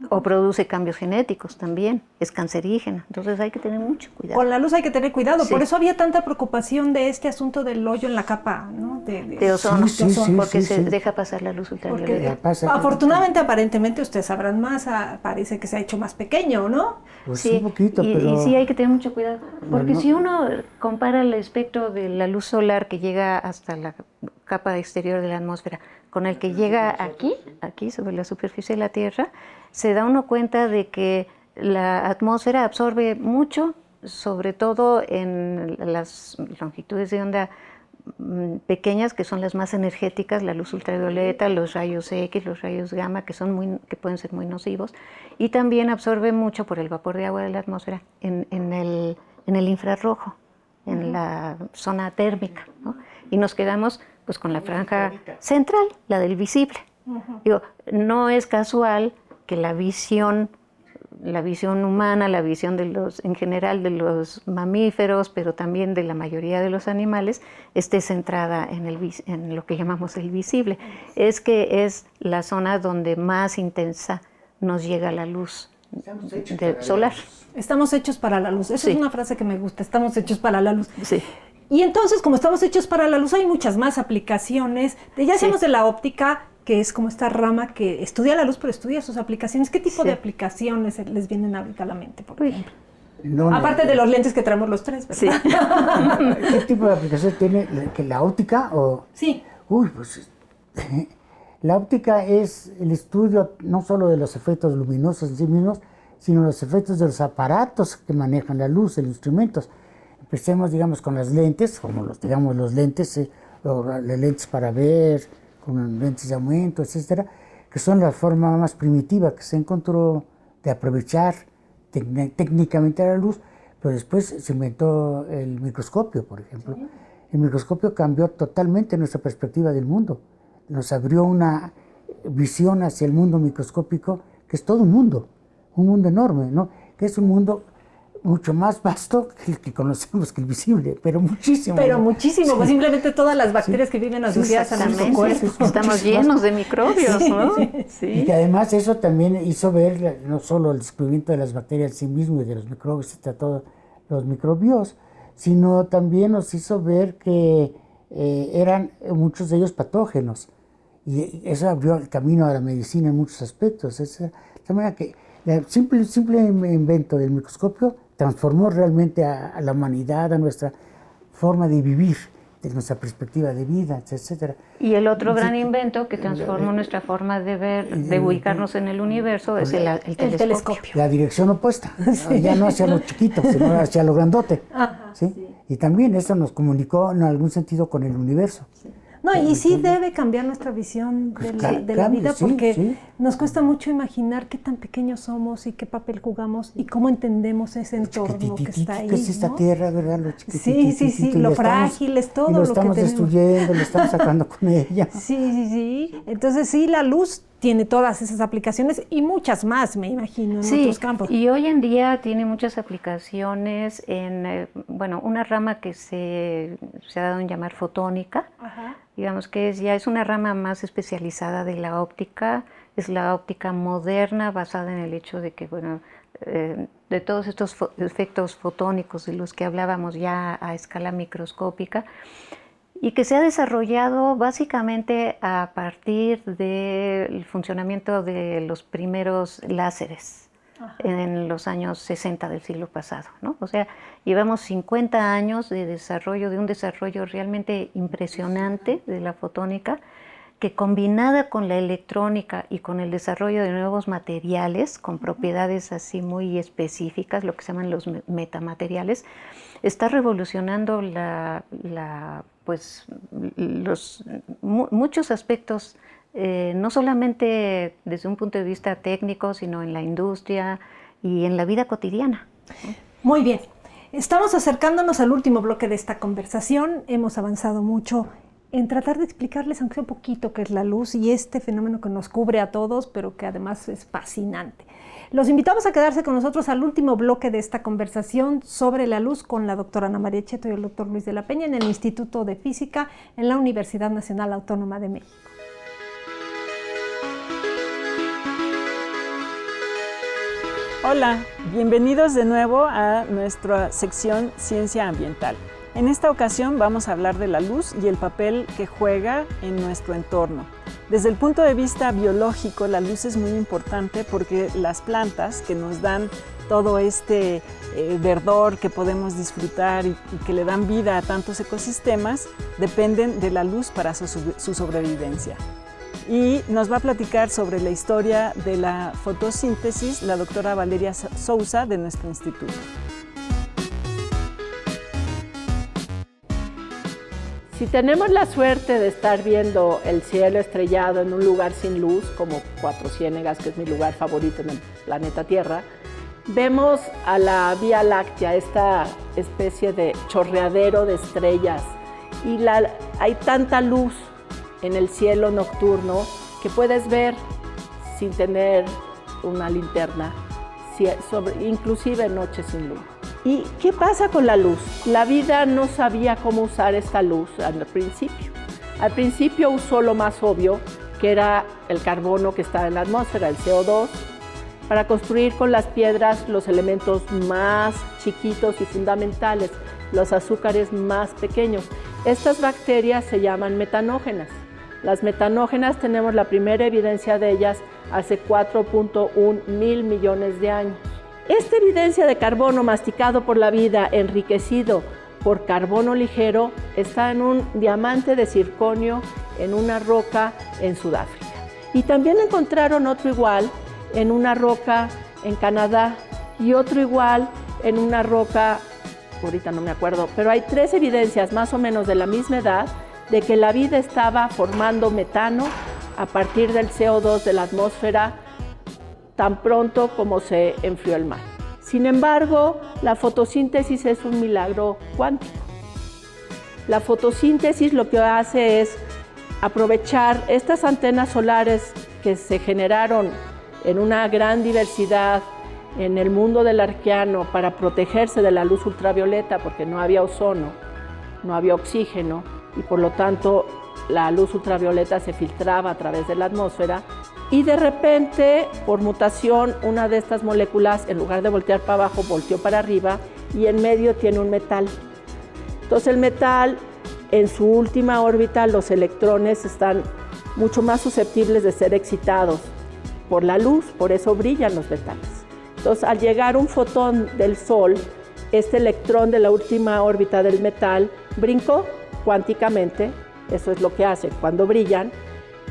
O produce cambios genéticos también, es cancerígena. Entonces hay que tener mucho cuidado. Con la luz hay que tener cuidado, Sí. por eso había tanta preocupación de este asunto del hoyo en la capa, ¿no? De ozono, Sí, sí, porque sí, se sí. deja pasar la luz Porque ultravioleta. afortunadamente, aparentemente, ustedes sabrán más, parece que se ha hecho más pequeño, ¿no? Pues Sí, un poquito, y pero... sí hay que tener mucho cuidado, porque Bueno. si uno compara el espectro de la luz solar que llega hasta la capa exterior de la atmósfera con el que llega aquí sobre la superficie de la Tierra, se da uno cuenta de que la atmósfera absorbe mucho, sobre todo en las longitudes de onda pequeñas, que son las más energéticas, la luz ultravioleta, los rayos X, los rayos gamma, que pueden ser muy nocivos, y también absorbe mucho por el vapor de agua de la atmósfera en el infrarrojo, en la zona térmica, ¿no? Y nos quedamos pues con la franja central, la del visible. Digo, no es casual que la visión humana, la visión en general de los mamíferos, pero también de la mayoría de los animales, esté centrada en lo que llamamos el visible. Es que es la zona donde más intensa nos llega la luz solar. Estamos hechos para la luz. Esa Sí. es una frase que me gusta, estamos hechos para la luz. Sí. Y entonces, como estamos hechos para la luz, hay muchas más aplicaciones. Ya decíamos de la óptica, que es como esta rama que estudia la luz, pero estudia sus aplicaciones. ¿Qué tipo de aplicaciones les vienen ahorita a la mente, por ejemplo? No, Aparte de los lentes que traemos los tres, ¿verdad? Sí. ¿Qué tipo de aplicación tiene? ¿Que la óptica o...? Sí. Uy, pues... La óptica es el estudio no solo de los efectos luminosos en sí mismos, sino los efectos de los aparatos que manejan la luz, los instrumentos. Empecemos, digamos, con las lentes, como los lentes, o las lentes para ver, con lentes de aumento, etcétera, que son la forma más primitiva que se encontró de aprovechar técnicamente la luz, pero después se inventó el microscopio, por ejemplo. El microscopio cambió totalmente nuestra perspectiva del mundo. Nos abrió una visión hacia el mundo microscópico, que es todo un mundo enorme, ¿no? Que es un mundo mucho más vasto que el que conocemos, que el visible, pero muchísimo. Pero ¿no? muchísimo, pues simplemente todas las bacterias que viven asociadas a nuestro Exactamente. cuerpo. Estamos llenos de microbios, ¿no? Y que además eso también hizo ver no solo el descubrimiento de las bacterias en sí mismo y de los microbios, todos los microbios, sino también nos hizo ver que eran muchos de ellos patógenos. Y eso abrió el camino a la medicina en muchos aspectos. De manera que el simple invento del microscopio transformó realmente a la humanidad, a nuestra forma de vivir, de nuestra perspectiva de vida, etcétera. Y el otro gran invento que transformó nuestra forma de ver, de ubicarnos en el universo, es el telescopio. La dirección opuesta, ya no hacia lo chiquito, sino hacia lo grandote. ¿Sí? Y también eso nos comunicó en algún sentido con el universo. No, y sí debe cambiar nuestra visión de la vida, porque nos cuesta mucho imaginar qué tan pequeños somos y qué papel jugamos y cómo entendemos ese entorno que está ahí, ¿Qué es esta ¿no? tierra, verdad? Lo Sí, lo frágil es todo y lo lo que estamos tenemos. destruyendo, lo estamos sacando con ella. Sí. Entonces sí, la luz tiene todas esas aplicaciones y muchas más, me imagino, en otros campos. Y hoy en día tiene muchas aplicaciones en, una rama que se ha dado en llamar fotónica. Ajá. Digamos que ya es una rama más especializada de la óptica, es la óptica moderna basada en el hecho de que, de todos estos efectos fotónicos de los que hablábamos ya a escala microscópica, y que se ha desarrollado básicamente a partir del funcionamiento de los primeros láseres. Ajá. En los años 60 del siglo pasado, ¿no? O sea, llevamos 50 años de un desarrollo realmente impresionante de la fotónica, que combinada con la electrónica y con el desarrollo de nuevos materiales con propiedades así muy específicas, lo que se llaman los metamateriales, está revolucionando muchos aspectos, no solamente desde un punto de vista técnico, sino en la industria y en la vida cotidiana. Muy bien, estamos acercándonos al último bloque de esta conversación. Hemos avanzado mucho en tratar de explicarles, aunque sea un poquito, qué es la luz y este fenómeno que nos cubre a todos, pero que además es fascinante. Los invitamos a quedarse con nosotros al último bloque de esta conversación sobre la luz con la doctora Ana María Cheto y el doctor Luis de la Peña en el Instituto de Física en la Universidad Nacional Autónoma de México. Hola, bienvenidos de nuevo a nuestra sección Ciencia Ambiental. En esta ocasión vamos a hablar de la luz y el papel que juega en nuestro entorno. Desde el punto de vista biológico, la luz es muy importante porque las plantas que nos dan todo este verdor que podemos disfrutar y que le dan vida a tantos ecosistemas, dependen de la luz para su sobrevivencia. Y nos va a platicar sobre la historia de la fotosíntesis la doctora Valeria Sousa de nuestro instituto. Si tenemos la suerte de estar viendo el cielo estrellado en un lugar sin luz, como Cuatro Ciénegas, que es mi lugar favorito en el planeta Tierra, vemos a la Vía Láctea, esta especie de chorreadero de estrellas, y hay tanta luz en el cielo nocturno que puedes ver sin tener una linterna, inclusive noches sin luz. ¿Y qué pasa con la luz? La vida no sabía cómo usar esta luz al principio. Al principio usó lo más obvio, que era el carbono que estaba en la atmósfera, el CO2, para construir con las piedras los elementos más chiquitos y fundamentales, los azúcares más pequeños. Estas bacterias se llaman metanógenas. Las metanógenas tenemos la primera evidencia de ellas hace 4.1 mil millones de años. Esta evidencia de carbono masticado por la vida, enriquecido por carbono ligero, está en un diamante de circonio en una roca en Sudáfrica. Y también encontraron otro igual en una roca en Canadá y otro igual en una roca, ahorita no me acuerdo, pero hay 3 evidencias más o menos de la misma edad de que la vida estaba formando metano a partir del CO2 de la atmósfera tan pronto como se enfrió el mar. Sin embargo, la fotosíntesis es un milagro cuántico. La fotosíntesis lo que hace es aprovechar estas antenas solares que se generaron en una gran diversidad en el mundo del Arqueano para protegerse de la luz ultravioleta, porque no había ozono, no había oxígeno, y por lo tanto la luz ultravioleta se filtraba a través de la atmósfera. Y de repente, por mutación, una de estas moléculas, en lugar de voltear para abajo, volteó para arriba y en medio tiene un metal. Entonces el metal, en su última órbita, los electrones están mucho más susceptibles de ser excitados por la luz, por eso brillan los metales. Entonces, al llegar un fotón del Sol, este electrón de la última órbita del metal brincó cuánticamente, eso es lo que hace cuando brillan,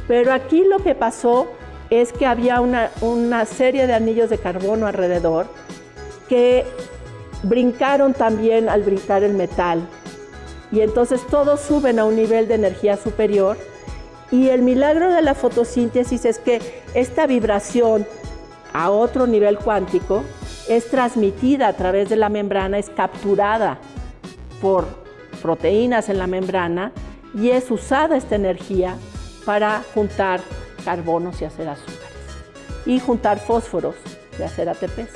pero aquí lo que pasó es que había una serie de anillos de carbono alrededor que brincaron también al brincar el metal, y entonces todos suben a un nivel de energía superior, y el milagro de la fotosíntesis es que esta vibración a otro nivel cuántico es transmitida a través de la membrana, es capturada por proteínas en la membrana y es usada esta energía para juntar carbonos y hacer azúcares, y juntar fósforos y hacer ATPs.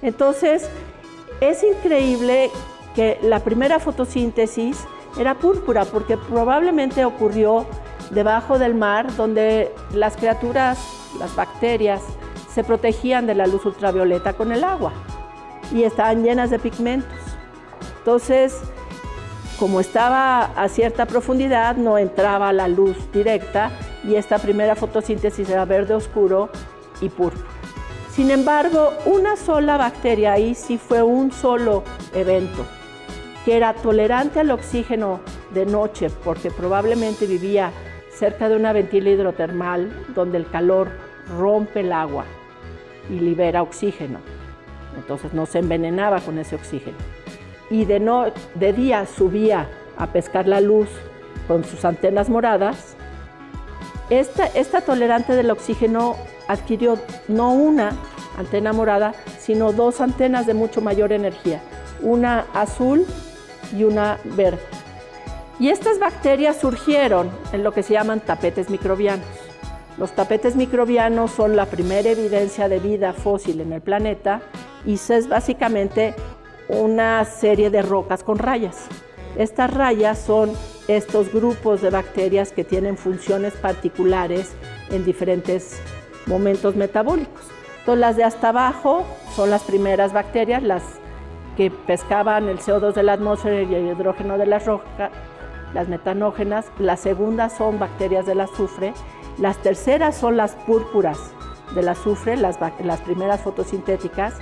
Entonces, es increíble que la primera fotosíntesis era púrpura, porque probablemente ocurrió debajo del mar, donde las criaturas, las bacterias, se protegían de la luz ultravioleta con el agua y estaban llenas de pigmentos. Entonces, como estaba a cierta profundidad, no entraba la luz directa y esta primera fotosíntesis era verde oscuro y púrpura. Sin embargo, una sola bacteria, ahí sí fue un solo evento, que era tolerante al oxígeno de noche, porque probablemente vivía cerca de una ventila hidrotermal donde el calor rompe el agua y libera oxígeno. Entonces no se envenenaba con ese oxígeno. Y de día subía a pescar la luz con sus antenas moradas. Esta tolerante del oxígeno adquirió no una antena morada, sino dos antenas de mucho mayor energía, una azul y una verde. Y estas bacterias surgieron en lo que se llaman tapetes microbianos. Los tapetes microbianos son la primera evidencia de vida fósil en el planeta y es básicamente una serie de rocas con rayas. Estas rayas son estos grupos de bacterias que tienen funciones particulares en diferentes momentos metabólicos. Entonces, las de hasta abajo son las primeras bacterias, las que pescaban el CO2 de la atmósfera y el hidrógeno de las rocas, las metanógenas. Las segundas son bacterias del azufre. Las terceras son las púrpuras del azufre, las primeras fotosintéticas.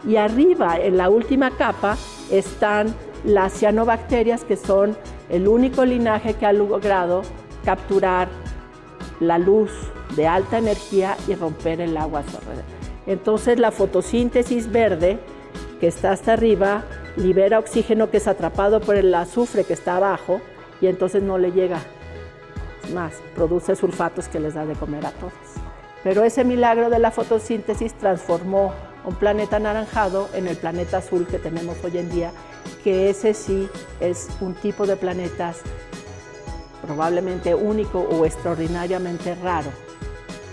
Y arriba, en la última capa, están las cianobacterias, que son el único linaje que ha logrado capturar la luz de alta energía y romper el agua a su alrededor. Entonces, la fotosíntesis verde, que está hasta arriba, libera oxígeno que es atrapado por el azufre que está abajo y entonces no le llega más, produce sulfatos que les da de comer a todos. Pero ese milagro de la fotosíntesis transformó un planeta anaranjado en el planeta azul que tenemos hoy en día, que ese sí es un tipo de planetas probablemente único o extraordinariamente raro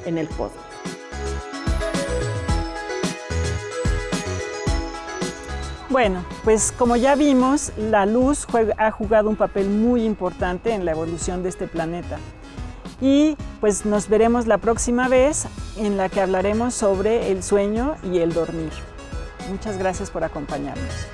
en el cosmos. Bueno, pues como ya vimos, la luz ha jugado un papel muy importante en la evolución de este planeta. Y pues nos veremos la próxima vez, en la que hablaremos sobre el sueño y el dormir. Muchas gracias por acompañarnos.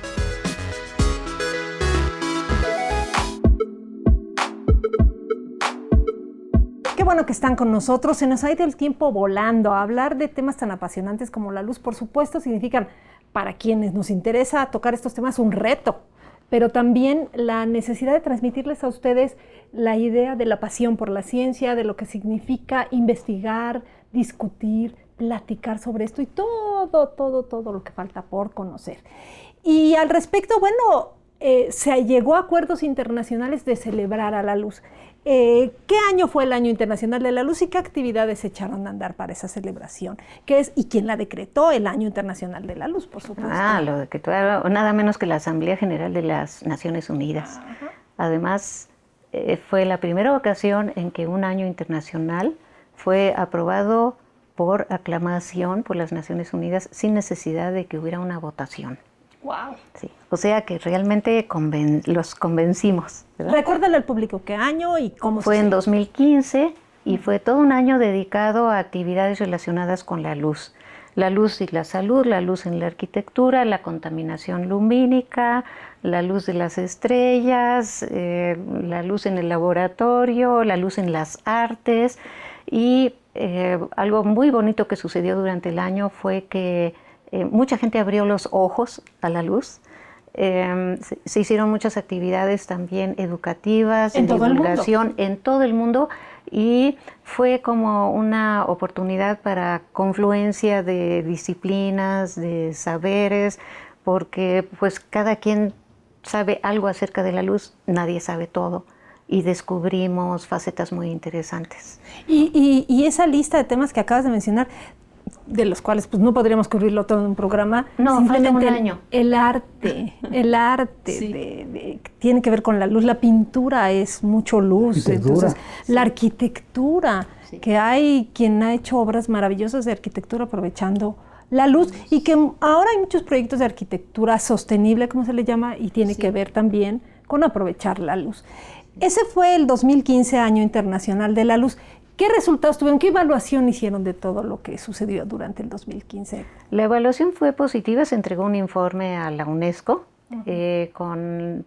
Qué bueno que están con nosotros. Se nos ha ido el tiempo volando. Hablar de temas tan apasionantes como la luz, por supuesto, significan, para quienes nos interesa tocar estos temas, un reto, pero también la necesidad de transmitirles a ustedes la idea de la pasión por la ciencia, de lo que significa investigar, discutir, platicar sobre esto y todo lo que falta por conocer. Y al respecto, bueno, se llegó a acuerdos internacionales de celebrar a la luz. ¿Qué año fue el Año Internacional de la Luz y qué actividades se echaron a andar para esa celebración? ¿Qué es y quién la decretó? El Año Internacional de la Luz, por supuesto. Lo decretó nada menos que la Asamblea General de las Naciones Unidas. Ajá. Además, fue la primera ocasión en que un año internacional fue aprobado por aclamación por las Naciones Unidas sin necesidad de que hubiera una votación. Wow. Sí. O sea que realmente los convencimos, ¿verdad? Recuérdale al público qué año y cómo fue en 2015 y fue todo un año dedicado a actividades relacionadas con la luz. La luz y la salud, la luz en la arquitectura, la contaminación lumínica, la luz de las estrellas, la luz en el laboratorio, la luz en las artes. Y algo muy bonito que sucedió durante el año fue que mucha gente abrió los ojos a la luz. Se hicieron muchas actividades también educativas, de divulgación en todo el mundo, y fue como una oportunidad para confluencia de disciplinas, de saberes, porque pues cada quien sabe algo acerca de la luz, nadie sabe todo, y descubrimos facetas muy interesantes. Y esa lista de temas que acabas de mencionar, de los cuales pues no podríamos cubrirlo todo en un programa. No, falta un año. El arte sí. Tiene que ver con la luz. La pintura es mucho luz. Entonces, la arquitectura, Sí. que hay quien ha hecho obras maravillosas de arquitectura aprovechando la luz y que ahora hay muchos proyectos de arquitectura sostenible, como se le llama, y tiene que ver también con aprovechar la luz. Ese fue el 2015, Año Internacional de la Luz. ¿Qué resultados tuvieron? ¿Qué evaluación hicieron de todo lo que sucedió durante el 2015? La evaluación fue positiva, se entregó un informe a la UNESCO con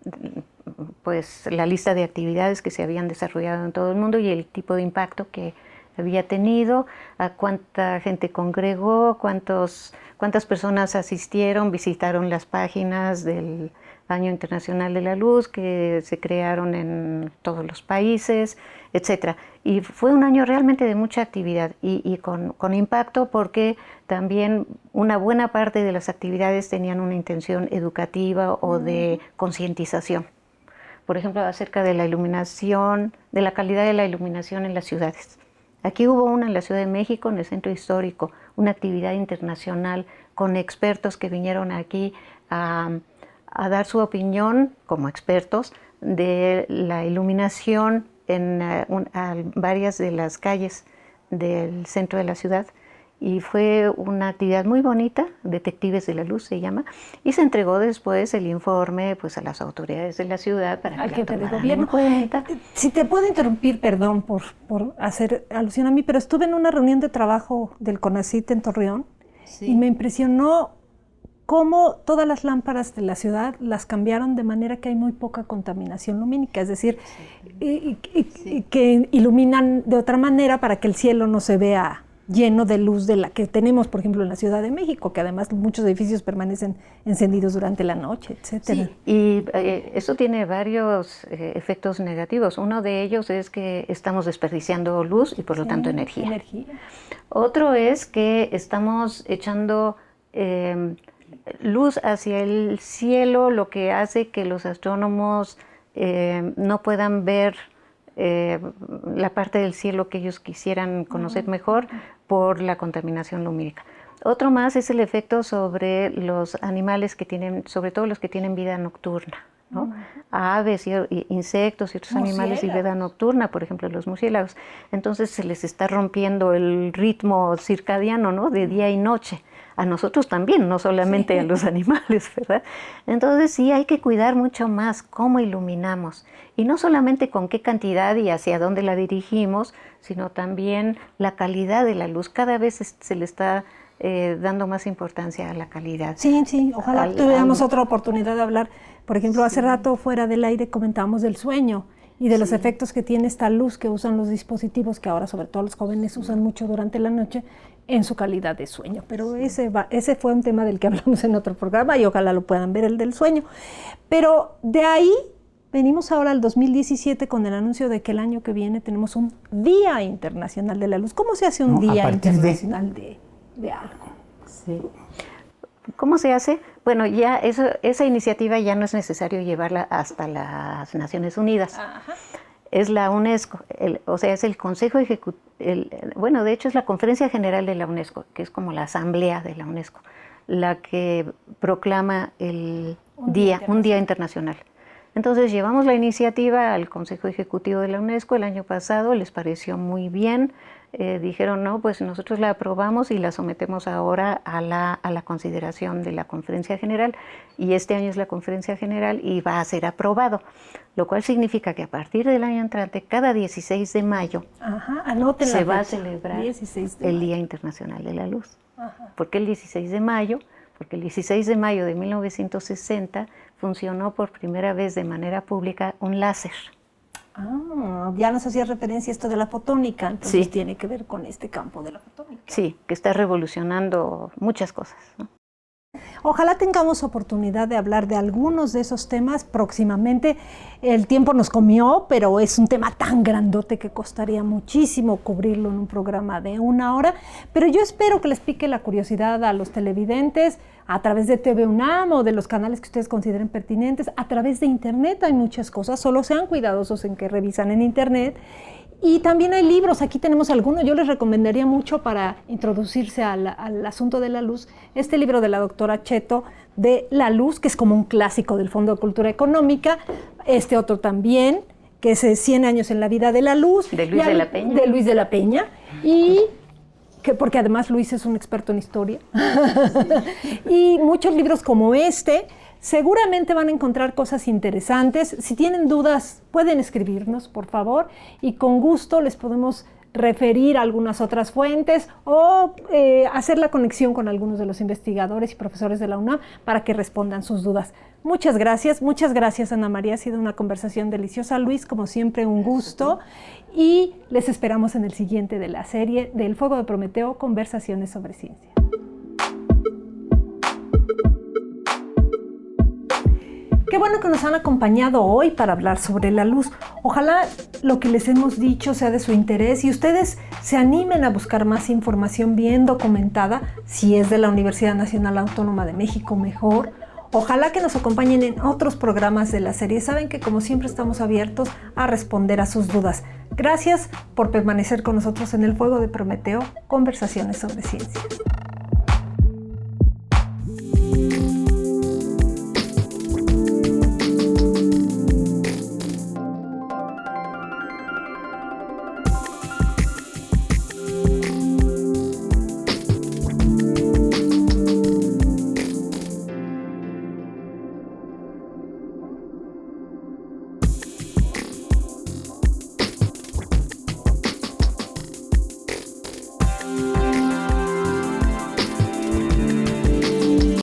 pues, la lista de actividades que se habían desarrollado en todo el mundo y el tipo de impacto que había tenido, a cuánta gente congregó, cuántas personas asistieron, visitaron las páginas del Año Internacional de la Luz que se crearon en todos los países, etc. Y fue un año realmente de mucha actividad y con impacto porque también una buena parte de las actividades tenían una intención educativa o de concientización. Por ejemplo, acerca de la iluminación, de la calidad de la iluminación en las ciudades. Aquí hubo una en la Ciudad de México, en el Centro Histórico, una actividad internacional con expertos que vinieron aquí a dar su opinión como expertos de la iluminación en varias de las calles del centro de la ciudad. Y fue una actividad muy bonita, Detectives de la Luz se llama, y se entregó después el informe pues, a las autoridades de la ciudad para que jefe de tomaran gobierno. en cuenta. Si te puedo interrumpir, perdón por hacer alusión a mí, pero estuve en una reunión de trabajo del CONACYT en Torreón y me impresionó cómo todas las lámparas de la ciudad las cambiaron de manera que hay muy poca contaminación lumínica, es decir, y que iluminan de otra manera para que el cielo no se vea lleno de luz de la que tenemos, por ejemplo, en la Ciudad de México, que además muchos edificios permanecen encendidos durante la noche, etcétera. Sí, y eso tiene varios efectos negativos. Uno de ellos es que estamos desperdiciando luz y por lo tanto energía. Otro es que estamos echando luz hacia el cielo, lo que hace que los astrónomos no puedan ver la parte del cielo que ellos quisieran conocer mejor por la contaminación lumínica. Otro más es el efecto sobre los animales que tienen, sobre todo los que tienen vida nocturna, ¿no? Aves, insectos y otros animales y vida nocturna, por ejemplo los murciélagos. Entonces se les está rompiendo el ritmo circadiano, ¿no? De día y noche. A nosotros también, no solamente a los animales, ¿verdad? Entonces sí hay que cuidar mucho más cómo iluminamos. Y no solamente con qué cantidad y hacia dónde la dirigimos, sino también la calidad de la luz. Cada vez se le está dando más importancia a la calidad. Sí, ojalá tuviéramos otra oportunidad de hablar. Por ejemplo, hace rato fuera del aire comentábamos del sueño y de los efectos que tiene esta luz que usan los dispositivos, que ahora sobre todo los jóvenes usan mucho durante la noche, en su calidad de sueño. Pero ese fue un tema del que hablamos en otro programa y ojalá lo puedan ver, el del sueño. Pero de ahí venimos ahora al 2017 con el anuncio de que el año que viene tenemos un Día Internacional de la Luz. ¿Cómo se hace un Día Internacional de algo? Sí. ¿Cómo se hace? Bueno, ya esa iniciativa ya no es necesario llevarla hasta las Naciones Unidas. Ajá. Es la UNESCO, o sea, es el Consejo Ejecutivo, bueno, de hecho es la Conferencia General de la UNESCO, que es como la Asamblea de la UNESCO, la que proclama un día internacional. Entonces llevamos la iniciativa al Consejo Ejecutivo de la UNESCO el año pasado, les pareció muy bien, dijeron no, pues nosotros la aprobamos y la sometemos ahora a la consideración de la Conferencia General, y este año es la Conferencia General y va a ser aprobado, lo cual significa que a partir del año entrante, cada 16 de mayo, se va a celebrar el Día Internacional de la Luz. ¿Por qué el 16 de mayo? Porque el 16 de mayo de 1960 funcionó por primera vez de manera pública un láser. Ya nos hacía referencia a esto de la fotónica, entonces tiene que ver con este campo de la fotónica. Sí, que está revolucionando muchas cosas, ¿no? Ojalá tengamos oportunidad de hablar de algunos de esos temas próximamente. El tiempo nos comió, pero es un tema tan grandote que costaría muchísimo cubrirlo en un programa de 1 hora. Pero yo espero que les pique la curiosidad a los televidentes a través de TV UNAM o de los canales que ustedes consideren pertinentes. A través de Internet hay muchas cosas, solo sean cuidadosos en que revisan en Internet. Y también hay libros, aquí tenemos algunos, yo les recomendaría mucho para introducirse al asunto de la luz, este libro de la doctora Cheto, de La Luz, que es como un clásico del Fondo de Cultura Económica, este otro también, que es 100 años en la vida de la luz. De Luis de la Peña. De Luis de la Peña. Y que porque además Luis es un experto en historia. Y muchos libros como este. Seguramente van a encontrar cosas interesantes. Si tienen dudas, pueden escribirnos, por favor, y con gusto les podemos referir a algunas otras fuentes o hacer la conexión con algunos de los investigadores y profesores de la UNAM para que respondan sus dudas. Muchas gracias, Ana María. Ha sido una conversación deliciosa. Luis, como siempre, un gusto. Y les esperamos en el siguiente de la serie del Fuego de Prometeo, Conversaciones sobre Ciencia. Qué bueno que nos han acompañado hoy para hablar sobre la luz. Ojalá lo que les hemos dicho sea de su interés y ustedes se animen a buscar más información bien documentada, si es de la Universidad Nacional Autónoma de México, mejor. Ojalá que nos acompañen en otros programas de la serie. Saben que como siempre estamos abiertos a responder a sus dudas. Gracias por permanecer con nosotros en el Fuego de Prometeo, Conversaciones sobre Ciencia.